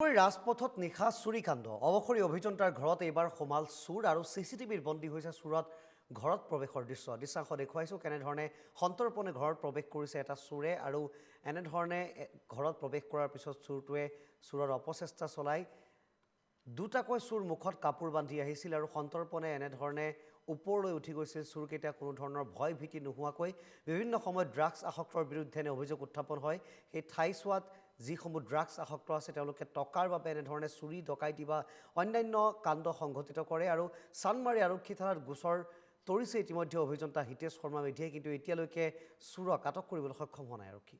ৰাজপথত নিশা চুৰিকাণ্ড অৱসৰী অভিযন্তাৰ ঘৰত এইবাৰ সোমাল চুৰ আৰু চিচিটিভিৰ বন্দী হৈছে চুৰত ঘৰত প্ৰৱেশৰ দৃশ্যাংশ দেখুৱাইছোঁ কেনেধৰণে সন্তৰ্পণে ঘৰত প্ৰৱেশ কৰিছে এটা চুৰে আৰু এনেধৰণে ঘৰত প্ৰৱেশ কৰাৰ পিছত চুৰটোৱে চুৰৰ অপচেষ্টা চলাই দুটাকৈ চুৰ মুখত কাপোৰ বান্ধি আহিছিল আৰু সন্তৰ্পণে এনেধৰণে ওপৰলৈ উঠি গৈছিল চুৰকেইটা কোনো ধৰণৰ ভয় ভীতি নোহোৱাকৈ বিভিন্ন সময়ত ড্ৰাগছ আসক্তৰ বিৰুদ্ধে অভিযোগ উত্থাপন হয় সেই ঠাইছোৱাত যিসমূহ ড্ৰাগছ আসক্ত আছে তেওঁলোকে টকাৰ বাবে এনেধৰণে চুৰি ডকাইতি বা অন্যান্য কাণ্ড সংঘটিত কৰে আৰু চানমাৰী আৰক্ষী থানাত গোচৰ তৰিছে ইতিমধ্যে অভিযন্তা হিতেশ শৰ্মা মেধিয়ে কিন্তু এতিয়ালৈকে চুৰক আটক কৰিবলৈ সক্ষম হোৱা নাই আৰক্ষী